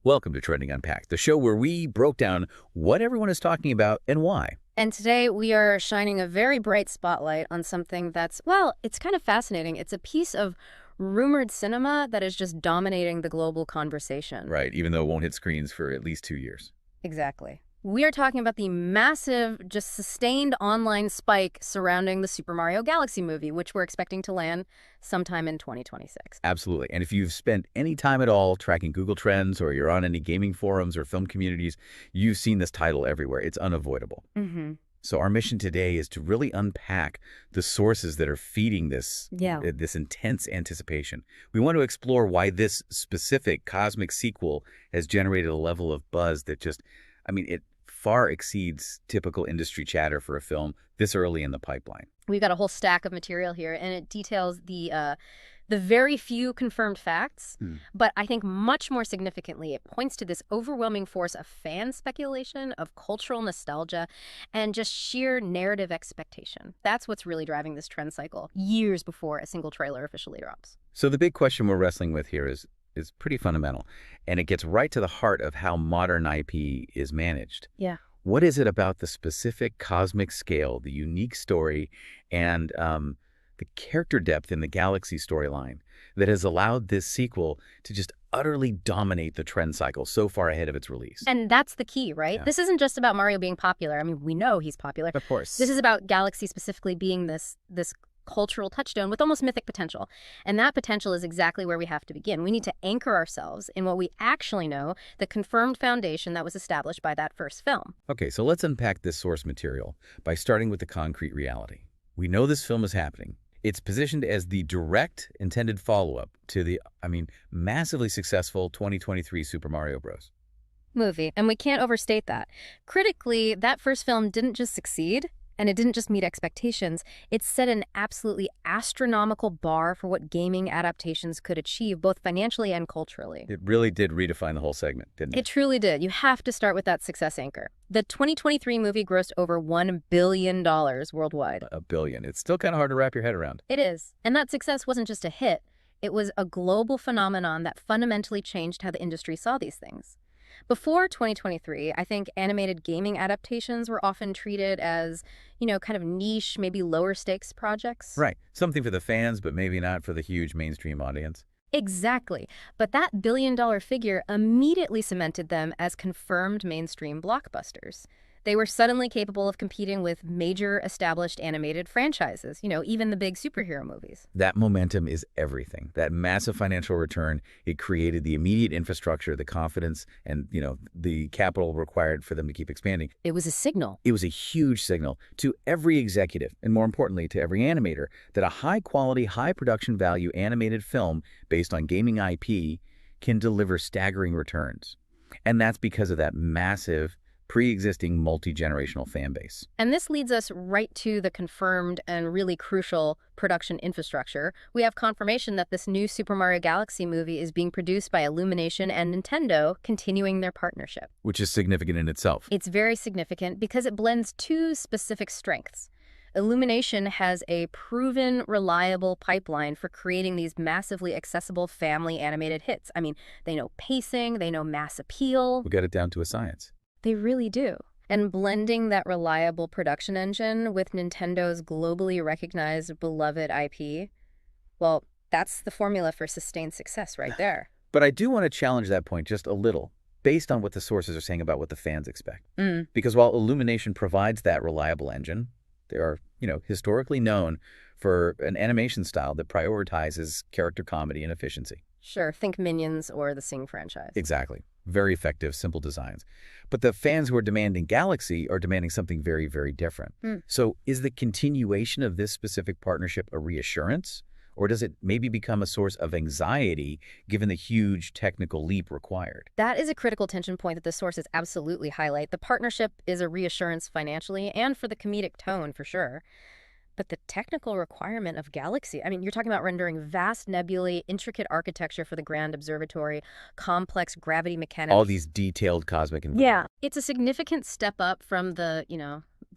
Welcome to Trending Unpacked, the show where we broke down what everyone is talking about and why. And today we are shining a very bright spotlight on something that's, well, it's kind of fascinating. It's a piece of rumored cinema that is just dominating the global conversation. Right, even though it won't hit screens for at least 2 years. Exactly. We are talking about the massive, just sustained online spike surrounding the Super Mario Galaxy movie, which we're expecting to land sometime in 2026. Absolutely. And if you've spent any time at all tracking Google Trends or you're on any gaming forums or film communities, you've seen this title everywhere. It's unavoidable. So our mission today is to really unpack the sources that are feeding this intense anticipation. We want to explore why this specific cosmic sequel has generated a level of buzz that just, it far exceeds typical industry chatter for a film this early in the pipeline. We've got a whole stack of material here, and it details the very few confirmed facts, but I think much more significantly, it points to this overwhelming force of fan speculation, of cultural nostalgia, and just sheer narrative expectation. That's what's really driving this trend cycle, years before a single trailer officially drops. So the big question we're wrestling with here is pretty fundamental, and it gets right to the heart of how modern IP is managed. Yeah. What is it about the specific cosmic scale, the unique story, and the character depth in the Galaxy storyline that has allowed this sequel to just utterly dominate the trend cycle so far ahead of its release? And that's the key, right? Yeah. This isn't just about Mario being popular. We know he's popular. Of course. This is about Galaxy specifically being this cultural touchstone with almost mythic potential. And that potential is exactly where we have to begin. We need to anchor ourselves in what we actually know, the confirmed foundation that was established by that first film. Okay, so let's unpack this source material by starting with the concrete reality. We know this film is happening. It's positioned as the direct intended follow-up to the, massively successful 2023 Super Mario Bros. movie. And we can't overstate that. Critically, that first film didn't just succeed, and it didn't just meet expectations. It set an absolutely astronomical bar for what gaming adaptations could achieve, both financially and culturally. It really did redefine the whole segment, didn't it? It truly did. You have to start with that success anchor. The 2023 movie grossed over $1 billion worldwide. $1 billion. It's still kind of hard to wrap your head around. It is. And that success wasn't just a hit. It was a global phenomenon that fundamentally changed how the industry saw these things. Before 2023, I think animated gaming adaptations were often treated as, kind of niche, maybe lower stakes projects. Right. Something for the fans, but maybe not for the huge mainstream audience. Exactly. But that billion-dollar figure immediately cemented them as confirmed mainstream blockbusters. They were suddenly capable of competing with major established animated franchises, even the big superhero movies. That momentum is everything. That massive financial return, it created the immediate infrastructure, the confidence, and, the capital required for them to keep expanding. It was a signal. It was a huge signal to every executive, and more importantly, to every animator, that a high-quality, high-production value animated film based on gaming IP can deliver staggering returns. And that's because of that massive pre-existing multi-generational fan base. And this leads us right to the confirmed and really crucial production infrastructure. We have confirmation that this new Super Mario Galaxy movie is being produced by Illumination and Nintendo, continuing their partnership. Which is significant in itself. It's very significant because it blends two specific strengths. Illumination has a proven, reliable pipeline for creating these massively accessible family animated hits. They know pacing, they know mass appeal. We got it down to a science. They really do. And blending that reliable production engine with Nintendo's globally recognized, beloved IP, well, that's the formula for sustained success right there. But I do want to challenge that point just a little, based on what the sources are saying about what the fans expect. Because while Illumination provides that reliable engine, they are, historically known for an animation style that prioritizes character comedy and efficiency. Sure, think Minions or the Sing franchise. Exactly. Very effective, simple designs. But the fans who are demanding Galaxy are demanding something very, very different. So is the continuation of this specific partnership a reassurance? Or does it maybe become a source of anxiety given the huge technical leap required? That is a critical tension point that the sources absolutely highlight. The partnership is a reassurance financially and for the comedic tone, for sure. But the technical requirement of Galaxy, you're talking about rendering vast nebulae, intricate architecture for the Grand Observatory, complex gravity mechanics. All these detailed cosmic environments. Yeah. It's a significant step up from the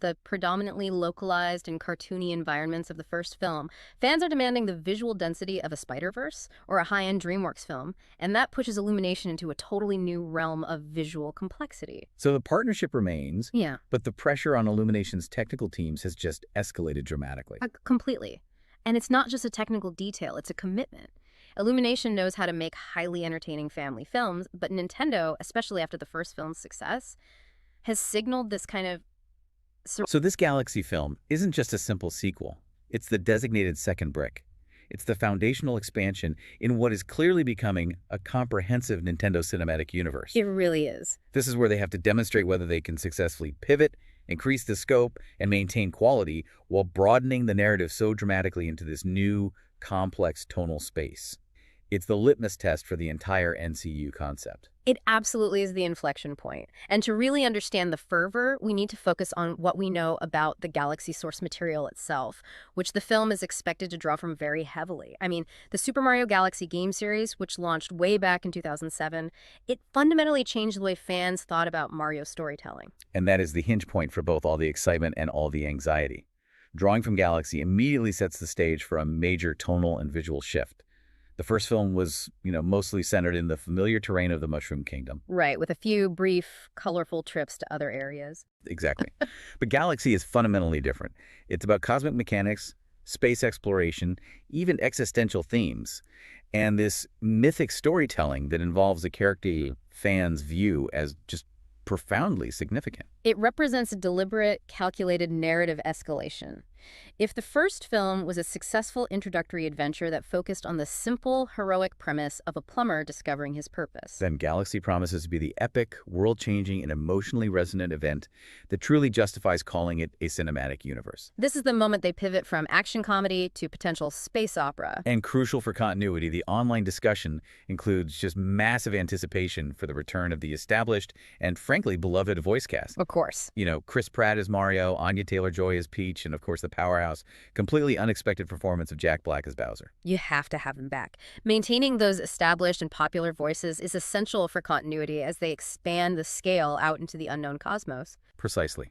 the predominantly localized and cartoony environments of the first film, fans are demanding the visual density of a Spider-Verse or a high-end DreamWorks film, and that pushes Illumination into a totally new realm of visual complexity. So the partnership remains, Yeah, but the pressure on Illumination's technical teams has just escalated dramatically. completely. And it's not just a technical detail, it's a commitment. Illumination knows how to make highly entertaining family films, but Nintendo, especially after the first film's success, has signaled this kind of So this Galaxy film isn't just a simple sequel. It's the designated second brick. It's the foundational expansion in what is clearly becoming a comprehensive Nintendo cinematic universe. It really is. This is where they have to demonstrate whether they can successfully pivot, increase the scope, and maintain quality while broadening the narrative so dramatically into this new, complex tonal space. It's the litmus test for the entire NCU concept. It absolutely is the inflection point. And to really understand the fervor, we need to focus on what we know about the Galaxy source material itself, which the film is expected to draw from very heavily. I mean, the Super Mario Galaxy game series, which launched way back in 2007, it fundamentally changed the way fans thought about Mario storytelling. And that is the hinge point for both all the excitement and all the anxiety. Drawing from Galaxy immediately sets the stage for a major tonal and visual shift. The first film was, mostly centered in the familiar terrain of the Mushroom Kingdom. Right, with a few brief, colorful trips to other areas. Exactly. But Galaxy is fundamentally different. It's about cosmic mechanics, space exploration, even existential themes, and this mythic storytelling that involves a character fans view as just profoundly significant. It represents a deliberate, calculated narrative escalation. If the first film was a successful introductory adventure that focused on the simple, heroic premise of a plumber discovering his purpose, Then Galaxy promises to be the epic, world-changing, and emotionally resonant event that truly justifies calling it a cinematic universe. this is the moment they pivot from action comedy to potential space opera. And crucial for continuity, the online discussion includes just massive anticipation for the return of the established and, frankly, beloved voice cast. Of course. Chris Pratt as Mario, Anya Taylor-Joy as Peach, and, of course, the powerhouse, completely unexpected performance of Jack Black as Bowser. You have to have him back. Maintaining those established and popular voices is essential for continuity as they expand the scale out into the unknown cosmos. Precisely.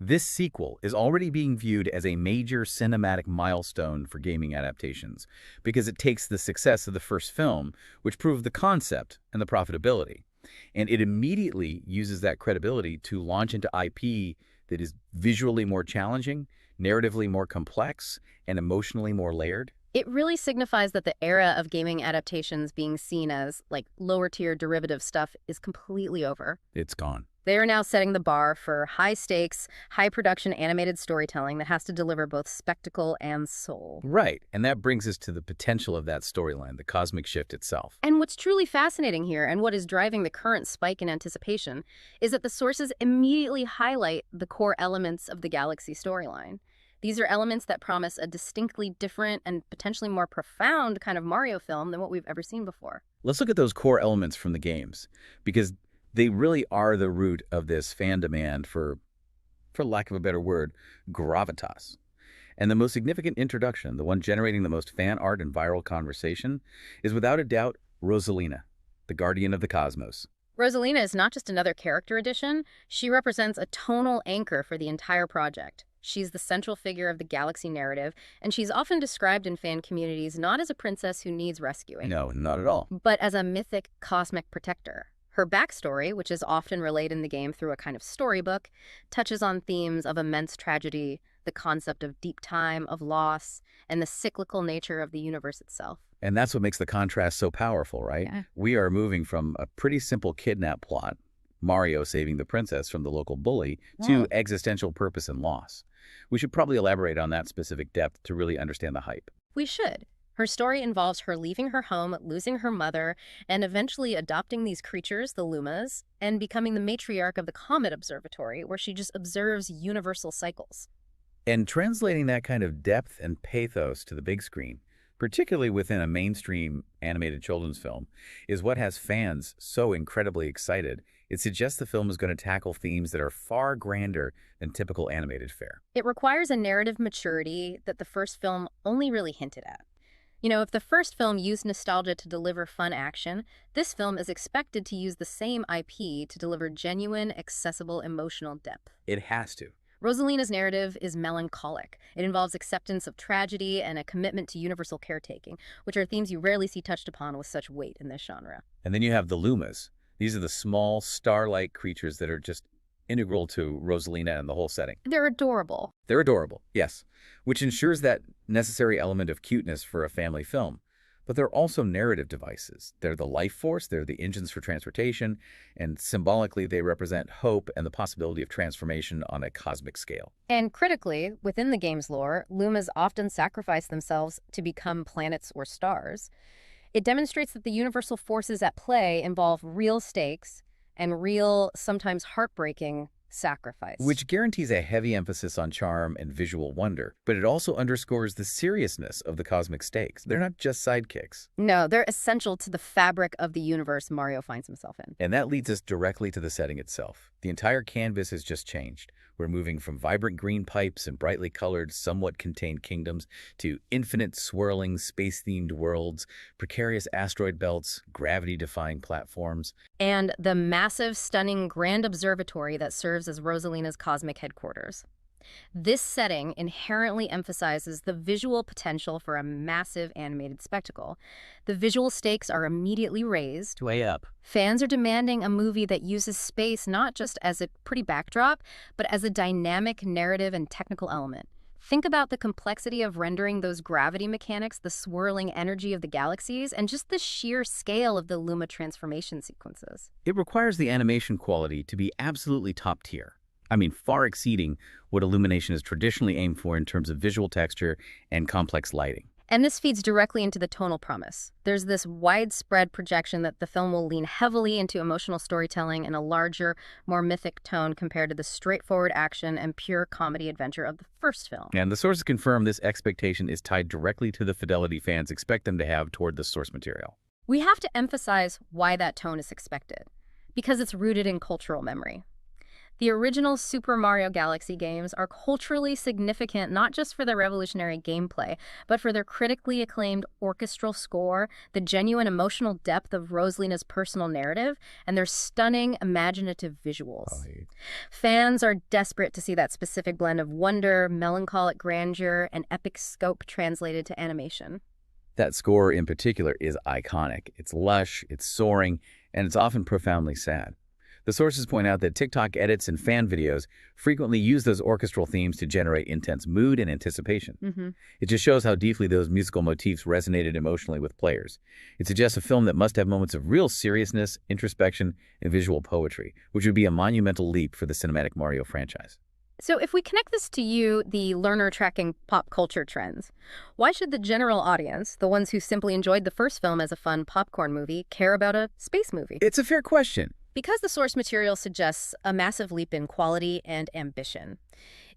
This sequel is already being viewed as a major cinematic milestone for gaming adaptations because it takes the success of the first film, which proved the concept and the profitability, and it immediately uses that credibility to launch into IP that is visually more challenging, narratively more complex, and emotionally more layered. It really signifies that the era of gaming adaptations being seen as, like, lower-tier derivative stuff is completely over. It's gone. They are now setting the bar for high-stakes, high-production animated storytelling that has to deliver both spectacle and soul. Right, and that brings us to the potential of that storyline, the cosmic shift itself. And what's truly fascinating here, and what is driving the current spike in anticipation, is that the sources immediately highlight the core elements of the Galaxy storyline. These are elements that promise a distinctly different and potentially more profound kind of Mario film than what we've ever seen before. Let's look at those core elements from the games, because they really are the root of this fan demand for lack of a better word, gravitas. And the most significant introduction, the one generating the most fan art and viral conversation, is without a doubt Rosalina, the guardian of the cosmos. Rosalina is not just another character addition, she represents a tonal anchor for the entire project. She's the central figure of the Galaxy narrative, and she's often described in fan communities not as a princess who needs rescuing. No, not at all. But as a mythic cosmic protector. Her backstory, which is often relayed in the game through a kind of storybook, touches on themes of immense tragedy, the concept of deep time, of loss, and the cyclical nature of the universe itself. And that's what makes the contrast so powerful, right? Yeah. We are moving from a pretty simple kidnap plot, Mario saving the princess from the local bully, to existential purpose and loss. We should probably elaborate on that specific depth to really understand the hype. We should. Her story involves her leaving her home, losing her mother, and eventually adopting these creatures, the Lumas, and becoming the matriarch of the Comet Observatory, where she just observes universal cycles. And translating that kind of depth and pathos to the big screen, particularly within a mainstream animated children's film, is what has fans so incredibly excited. It suggests the film is going to tackle themes that are far grander than typical animated fare. It requires a narrative maturity that the first film only really hinted at. If the first film used nostalgia to deliver fun action, this film is expected to use the same IP to deliver genuine, accessible, emotional depth. It has to. Rosalina's narrative is melancholic. It involves acceptance of tragedy and a commitment to universal caretaking, which are themes you rarely see touched upon with such weight in this genre. And then you have the Lumas. These are the small, star-like creatures that are just integral to Rosalina and the whole setting. They're adorable. They're adorable, yes, which ensures that necessary element of cuteness for a family film. But they're also narrative devices. They're the life force, they're the engines for transportation, and symbolically they represent hope and the possibility of transformation on a cosmic scale. And critically, within the game's lore, Lumas often sacrifice themselves to become planets or stars. It demonstrates that the universal forces at play involve real stakes and real, sometimes heartbreaking, sacrifice. Which guarantees a heavy emphasis on charm and visual wonder, but it also underscores the seriousness of the cosmic stakes. They're not just sidekicks. No, they're essential to the fabric of the universe Mario finds himself in. And that leads us directly to the setting itself. The entire canvas has just changed. We're moving from vibrant green pipes and brightly colored, somewhat contained kingdoms to infinite swirling, space-themed worlds, precarious asteroid belts, gravity-defying platforms. And the massive, stunning grand observatory that serves as Rosalina's cosmic headquarters. This setting inherently emphasizes the visual potential for a massive animated spectacle. The visual stakes are immediately raised. Way up. Fans are demanding a movie that uses space not just as a pretty backdrop, but as a dynamic narrative and technical element. Think about the complexity of rendering those gravity mechanics, the swirling energy of the galaxies, and just the sheer scale of the Luma transformation sequences. It requires the animation quality to be absolutely top tier. I mean, far exceeding what illumination is traditionally aimed for in terms of visual texture and complex lighting. And this feeds directly into the tonal promise. There's this widespread projection that the film will lean heavily into emotional storytelling in a larger, more mythic tone compared to the straightforward action and pure comedy adventure of the first film. And the sources confirm this expectation is tied directly to the fidelity fans expect them to have toward the source material. We have to emphasize why that tone is expected, because it's rooted in cultural memory. The original Super Mario Galaxy games are culturally significant not just for their revolutionary gameplay, but for their critically acclaimed orchestral score, the genuine emotional depth of Rosalina's personal narrative, and their stunning imaginative visuals. Right. Fans are desperate to see that specific blend of wonder, melancholic grandeur, and epic scope translated to animation. That score in particular is iconic. It's lush, it's soaring, and it's often profoundly sad. The sources point out that TikTok edits and fan videos frequently use those orchestral themes to generate intense mood and anticipation. It just shows how deeply those musical motifs resonated emotionally with players. It suggests a film that must have moments of real seriousness, introspection, and visual poetry, which would be a monumental leap for the cinematic Mario franchise. So if we connect this to you, the learner tracking pop culture trends, why should the general audience, the ones who simply enjoyed the first film as a fun popcorn movie, care about a space movie? It's a fair question. Because the source material suggests a massive leap in quality and ambition.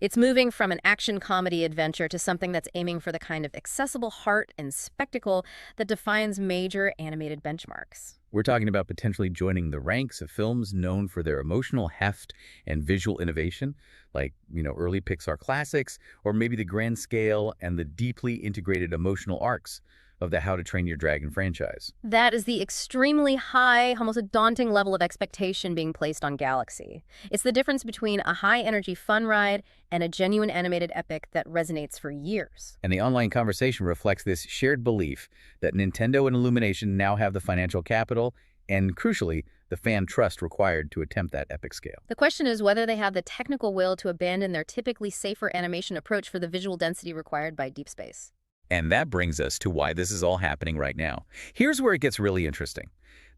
It's moving from an action comedy adventure to something that's aiming for the kind of accessible heart and spectacle that defines major animated benchmarks. We're talking about potentially joining the ranks of films known for their emotional heft and visual innovation, like, early Pixar classics, or maybe the grand scale and the deeply integrated emotional arcs of the How to Train Your Dragon franchise. That is the extremely high, almost a daunting level of expectation being placed on Galaxy. It's the difference between a high-energy fun ride and a genuine animated epic that resonates for years. And the online conversation reflects this shared belief that Nintendo and Illumination now have the financial capital and, crucially, the fan trust required to attempt that epic scale. The question is whether they have the technical will to abandon their typically safer animation approach for the visual density required by deep space. And that brings us to why this is all happening right now. Here's where it gets really interesting.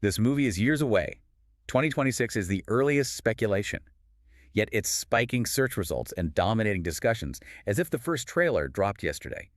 This movie is years away. 2026 is the earliest speculation. Yet it's spiking search results and dominating discussions as if the first trailer dropped yesterday.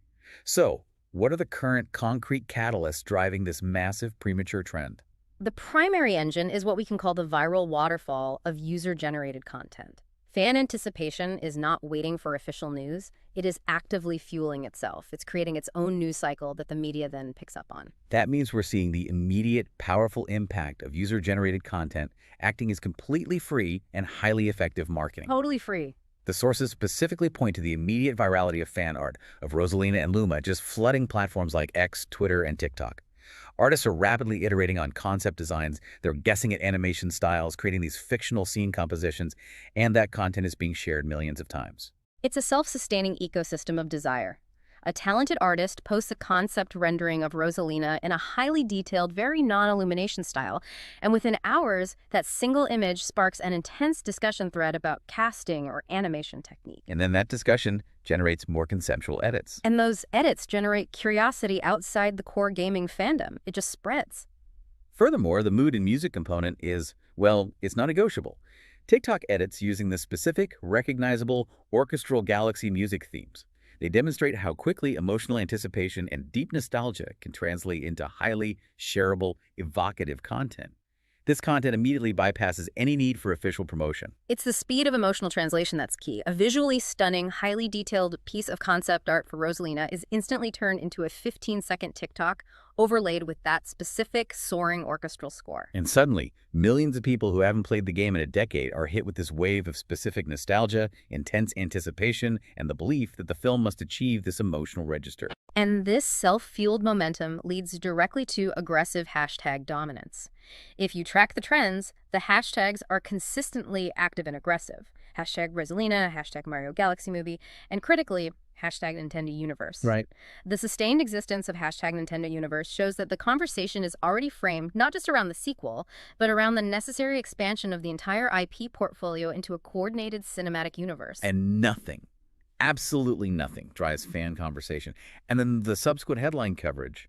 So, what are the current concrete catalysts driving this massive premature trend? The primary engine is what we can call the viral waterfall of user-generated content. Fan anticipation is not waiting for official news. It is actively fueling itself. It's creating its own news cycle that the media then picks up on. That means we're seeing the immediate, powerful impact of user-generated content acting as completely free and highly effective marketing. Totally free. The sources specifically point to the immediate virality of fan art of Rosalina and Luma just flooding platforms like X, Twitter, and TikTok. Artists are rapidly iterating on concept designs, they're guessing at animation styles, creating these fictional scene compositions, and that content is being shared millions of times. It's a self-sustaining ecosystem of desire. A talented artist posts a concept rendering of Rosalina in a highly detailed, very non-illumination style, and within hours, that single image sparks an intense discussion thread about casting or animation technique. And then that discussion generates more conceptual edits. And those edits generate curiosity outside the core gaming fandom. It just spreads. Furthermore, the mood and music component is, well, it's not negotiable. TikTok edits using the specific, recognizable orchestral galaxy music themes. They demonstrate how quickly emotional anticipation and deep nostalgia can translate into highly shareable, evocative content. This content immediately bypasses any need for official promotion. It's the speed of emotional translation that's key. A visually stunning, highly detailed piece of concept art for Rosalina is instantly turned into a 15-second TikTok overlaid with that specific soaring orchestral score. And suddenly, millions of people who haven't played the game in a decade are hit with this wave of specific nostalgia, intense anticipation, and the belief that the film must achieve this emotional register. And this self-fueled momentum leads directly to aggressive hashtag dominance. If you track the trends, the hashtags are consistently active and aggressive. Hashtag Rosalina, hashtag Mario Galaxy Movie, and critically, hashtag Nintendo Universe. Right. The sustained existence of hashtag Nintendo Universe shows that the conversation is already framed not just around the sequel, but around the necessary expansion of the entire IP portfolio into a coordinated cinematic universe. And nothing, absolutely nothing, drives fan conversation. And then the subsequent headline coverage,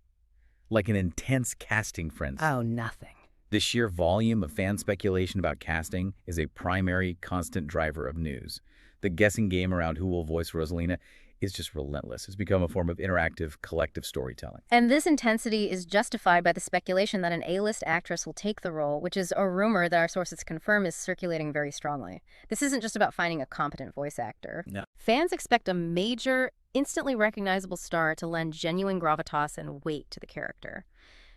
like an intense casting frenzy. Oh, nothing. The sheer volume of fan speculation about casting is a primary, constant driver of news. The guessing game around who will voice Rosalina is just relentless. It's become a form of interactive, collective storytelling. And this intensity is justified by the speculation that an A-list actress will take the role, which is a rumor that our sources confirm is circulating very strongly. This isn't just about finding a competent voice actor. No. Fans expect a major, instantly recognizable star to lend genuine gravitas and weight to the character.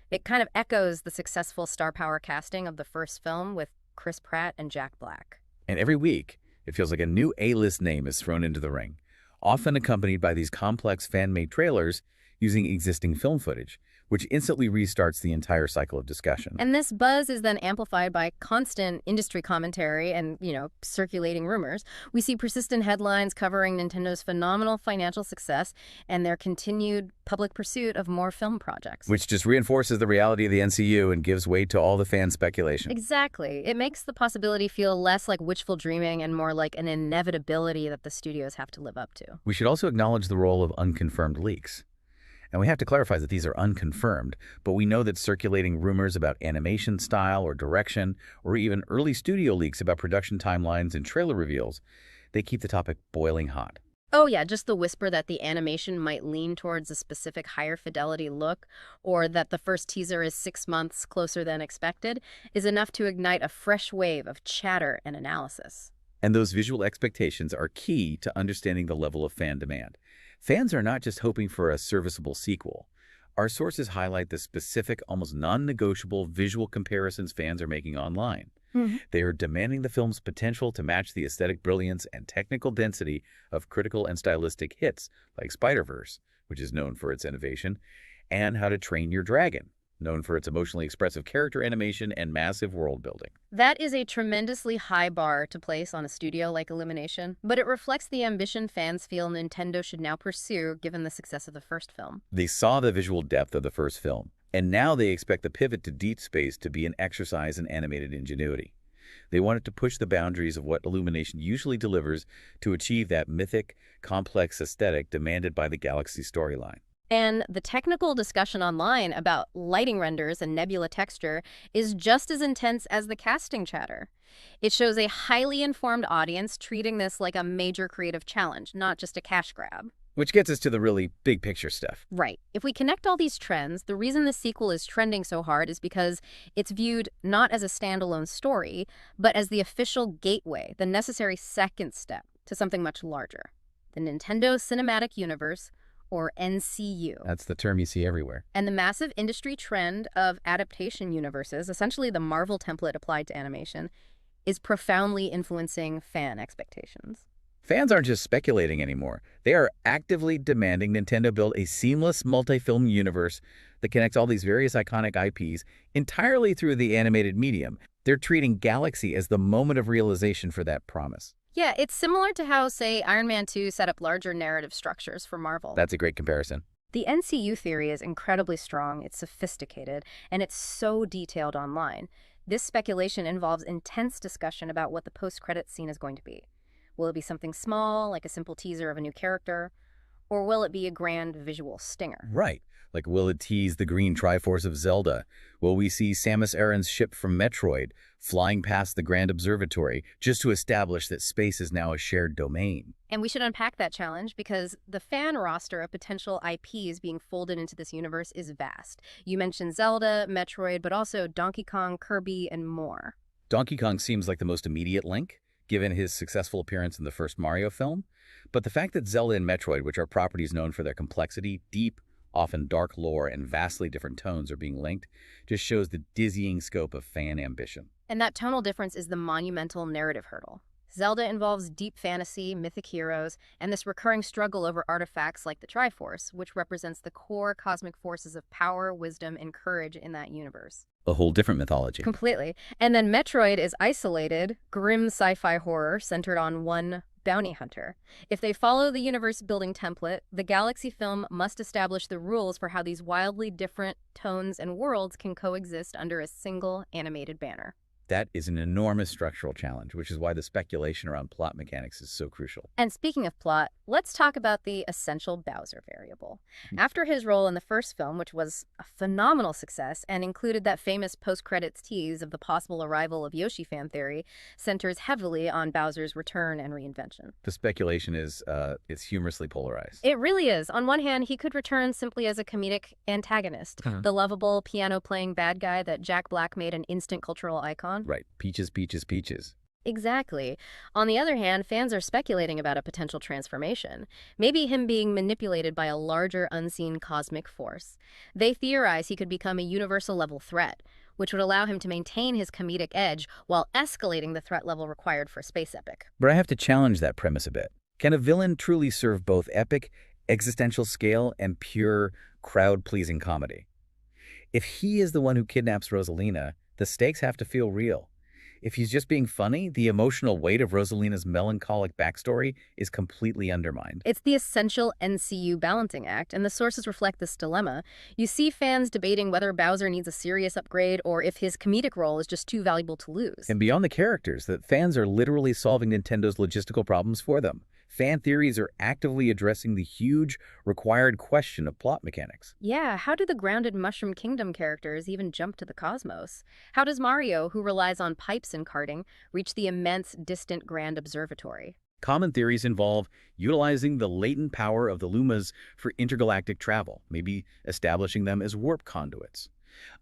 It kind of echoes the successful star power casting of the first film with Chris Pratt and Jack Black. And every week, it feels like a new A-list name is thrown into the ring, often accompanied by these complex fan-made trailers using existing film footage, which instantly restarts the entire cycle of discussion. And this buzz is then amplified by constant industry commentary and, circulating rumors. We see persistent headlines covering Nintendo's phenomenal financial success and their continued public pursuit of more film projects. Which just reinforces the reality of the NCU and gives weight to all the fan speculation. Exactly. It makes the possibility feel less like wishful dreaming and more like an inevitability that the studios have to live up to. We should also acknowledge the role of unconfirmed leaks. And we have to clarify that these are unconfirmed, but we know that circulating rumors about animation style or direction, or even early studio leaks about production timelines and trailer reveals, they keep the topic boiling hot. Oh yeah, just the whisper that the animation might lean towards a specific higher fidelity look, or that the first teaser is 6 months closer than expected, is enough to ignite a fresh wave of chatter and analysis. And those visual expectations are key to understanding the level of fan demand. Fans are not just hoping for a serviceable sequel. Our sources highlight the specific, almost non-negotiable visual comparisons fans are making online. They are demanding the film's potential to match the aesthetic brilliance and technical density of critical and stylistic hits like Spider-Verse, which is known for its innovation, and How to Train Your Dragon, known for its emotionally expressive character animation and massive world building. That is a tremendously high bar to place on a studio like Illumination, but it reflects the ambition fans feel Nintendo should now pursue given the success of the first film. They saw the visual depth of the first film, and now they expect the pivot to Deep Space to be an exercise in animated ingenuity. They wanted to push the boundaries of what Illumination usually delivers to achieve that mythic, complex aesthetic demanded by the Galaxy storyline. And the technical discussion online about lighting renders and nebula texture is just as intense as the casting chatter. It shows a highly informed audience treating this like a major creative challenge, not just a cash grab. Which gets us to the really big picture stuff. Right. If we connect all these trends, the reason the sequel is trending so hard is because it's viewed not as a standalone story, but as the official gateway, the necessary second step to something much larger. The Nintendo Cinematic Universe, or NCU. That's the term you see everywhere. And the massive industry trend of adaptation universes, essentially the Marvel template applied to animation, is profoundly influencing fan expectations. Fans aren't just speculating anymore. They are actively demanding Nintendo build a seamless multi-film universe that connects all these various iconic IPs entirely through the animated medium. They're treating Galaxy as the moment of realization for that promise. Yeah, it's similar to how, say, Iron Man 2 set up larger narrative structures for Marvel. That's a great comparison. The NCU theory is incredibly strong, it's sophisticated, and it's so detailed online. This speculation involves intense discussion about what the post-credits scene is going to be. Will it be something small, like a simple teaser of a new character? Or will it be a grand visual stinger? Right. Like, will it tease the green Triforce of Zelda? Will we see Samus Aran's ship from Metroid flying past the Grand Observatory just to establish that space is now a shared domain? And we should unpack that challenge because the fan roster of potential IPs being folded into this universe is vast. You mentioned Zelda, Metroid, but also Donkey Kong, Kirby, and more. Donkey Kong seems like the most immediate link, given his successful appearance in the first Mario film. But the fact that Zelda and Metroid, which are properties known for their complexity, deep, often dark lore, and vastly different tones, are being linked, just shows the dizzying scope of fan ambition. And that tonal difference is the monumental narrative hurdle. Zelda involves deep fantasy, mythic heroes, and this recurring struggle over artifacts like the Triforce, which represents the core cosmic forces of power, wisdom, and courage in that universe. A whole different mythology. Completely. And then Metroid is isolated, grim sci-fi horror centered on one bounty hunter. If they follow the universe-building template, the Galaxy film must establish the rules for how these wildly different tones and worlds can coexist under a single animated banner. That is an enormous structural challenge, which is why the speculation around plot mechanics is so crucial. And speaking of plot, let's talk about the essential Bowser variable. After his role in the first film, which was a phenomenal success and included that famous post-credits tease of the possible arrival of Yoshi fan theory, centers heavily on Bowser's return and reinvention. The speculation is humorously polarized. It really is. On one hand, he could return simply as a comedic antagonist, the lovable piano-playing bad guy that Jack Black made an instant cultural icon. Right. Peaches, peaches, peaches. Exactly. On the other hand, fans are speculating about a potential transformation. Maybe him being manipulated by a larger, unseen cosmic force. They theorize he could become a universal-level threat, which would allow him to maintain his comedic edge while escalating the threat level required for a space epic. But I have to challenge that premise a bit. Can a villain truly serve both epic, existential scale, and pure, crowd-pleasing comedy? If he is the one who kidnaps Rosalina, the stakes have to feel real. If he's just being funny, the emotional weight of Rosalina's melancholic backstory is completely undermined. It's the essential NCU balancing act, and the sources reflect this dilemma. You see fans debating whether Bowser needs a serious upgrade or if his comedic role is just too valuable to lose. And beyond the characters, that fans are literally solving Nintendo's logistical problems for them. Fan theories are actively addressing the huge, required question of plot mechanics. Yeah, how do the grounded Mushroom Kingdom characters even jump to the cosmos? How does Mario, who relies on pipes and karting, reach the immense, distant Grand Observatory? Common theories involve utilizing the latent power of the Lumas for intergalactic travel, maybe establishing them as warp conduits.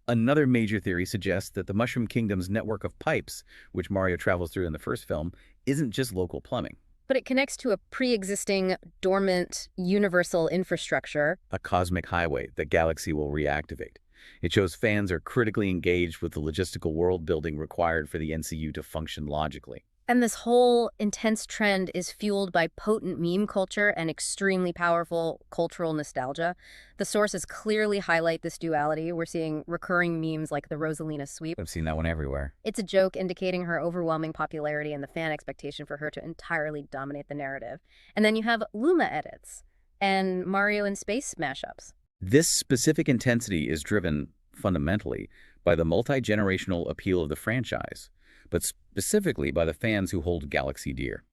Another major theory suggests that the Mushroom Kingdom's network of pipes, which Mario travels through in the first film, isn't just local plumbing. But it connects to a pre-existing, dormant, universal infrastructure. A cosmic highway that Galaxy will reactivate. It shows fans are critically engaged with the logistical world building required for the NCU to function logically. And this whole intense trend is fueled by potent meme culture and extremely powerful cultural nostalgia. The sources clearly highlight this duality. We're seeing recurring memes like the Rosalina sweep. I've seen that one everywhere. It's a joke indicating her overwhelming popularity and the fan expectation for her to entirely dominate the narrative. And then you have Luma edits and Mario in space mashups. This specific intensity is driven, fundamentally, by the multi-generational appeal of the franchise, but specifically by the fans who hold Galaxy dear.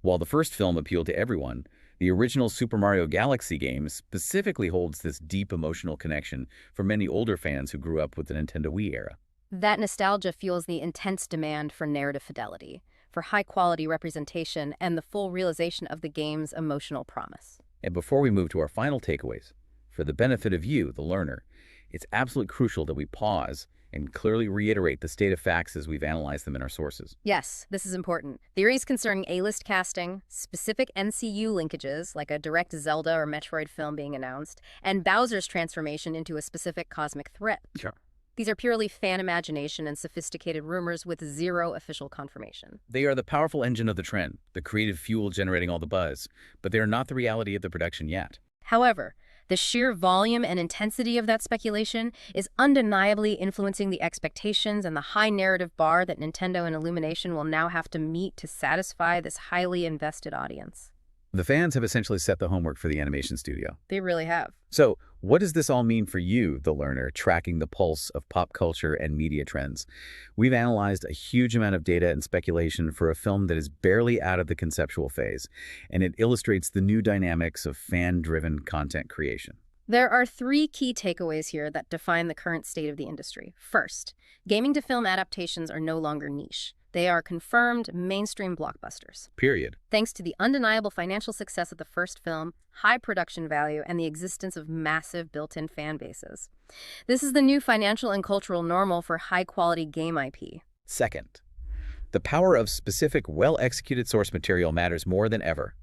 While the first film appealed to everyone, the original Super Mario Galaxy game specifically holds this deep emotional connection for many older fans who grew up with the Nintendo Wii era. That nostalgia fuels the intense demand for narrative fidelity, for high-quality representation, and the full realization of the game's emotional promise. And before we move to our final takeaways, for the benefit of you, the learner, it's absolutely crucial that we pause and clearly reiterate the state of facts as we've analyzed them in our sources. Yes, this is important. Theories concerning A-list casting, specific NCU linkages, like a direct Zelda or Metroid film being announced, and Bowser's transformation into a specific cosmic threat. Sure. These are purely fan imagination and sophisticated rumors with zero official confirmation. They are the powerful engine of the trend, the creative fuel generating all the buzz, but they are not the reality of the production yet. However, the sheer volume and intensity of that speculation is undeniably influencing the expectations and the high narrative bar that Nintendo and Illumination will now have to meet to satisfy this highly invested audience. The fans have essentially set the homework for the animation studio. They really have. So, what does this all mean for you, the learner, tracking the pulse of pop culture and media trends? We've analyzed a huge amount of data and speculation for a film that is barely out of the conceptual phase, and it illustrates the new dynamics of fan-driven content creation. There are three key takeaways here that define the current state of the industry. First, gaming-to-film adaptations are no longer niche. They are confirmed mainstream blockbusters. Period. Thanks to the undeniable financial success of the first film, high production value, and the existence of massive built-in fan bases. This is the new financial and cultural normal for high-quality game IP. Second, the power of specific, well-executed source material matters more than ever.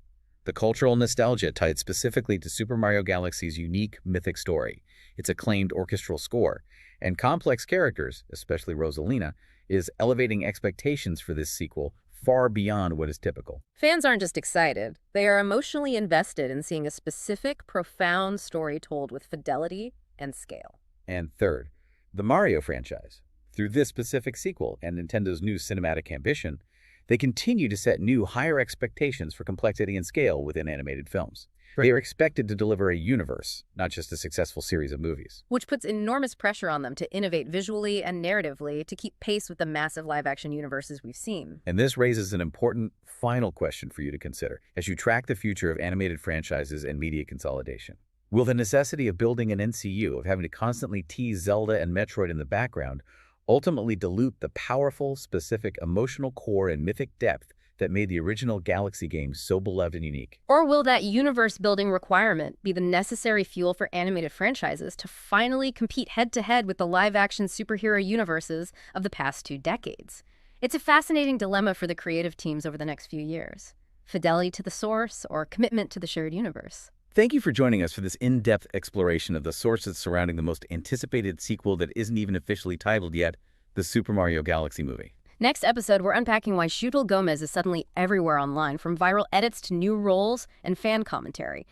The cultural nostalgia tied specifically to Super Mario Galaxy's unique mythic story, its acclaimed orchestral score, and complex characters, especially Rosalina, is elevating expectations for this sequel far beyond what is typical. Fans aren't just excited. They are emotionally invested in seeing a specific, profound story told with fidelity and scale. And third, the Mario franchise. Through this specific sequel and Nintendo's new cinematic ambition, they continue to set new, higher expectations for complexity and scale within animated films. They are expected to deliver a universe, not just a successful series of movies. Which puts enormous pressure on them to innovate visually and narratively to keep pace with the massive live-action universes we've seen. And this raises an important final question for you to consider as you track the future of animated franchises and media consolidation. Will the necessity of building an NCU, of having to constantly tease Zelda and Metroid in the background, ultimately dilute the powerful, specific emotional core and mythic depth that made the original Galaxy games so beloved and unique? Or will that universe-building requirement be the necessary fuel for animated franchises to finally compete head-to-head with the live-action superhero universes of the past 2 decades? It's a fascinating dilemma for the creative teams over the next few years. Fidelity to the source or commitment to the shared universe? Thank you for joining us for this in-depth exploration of the sources surrounding the most anticipated sequel that isn't even officially titled yet, the Super Mario Galaxy movie. Next episode, we're unpacking why Xiuhtl Gomez is suddenly everywhere online, from viral edits to new roles and fan commentary.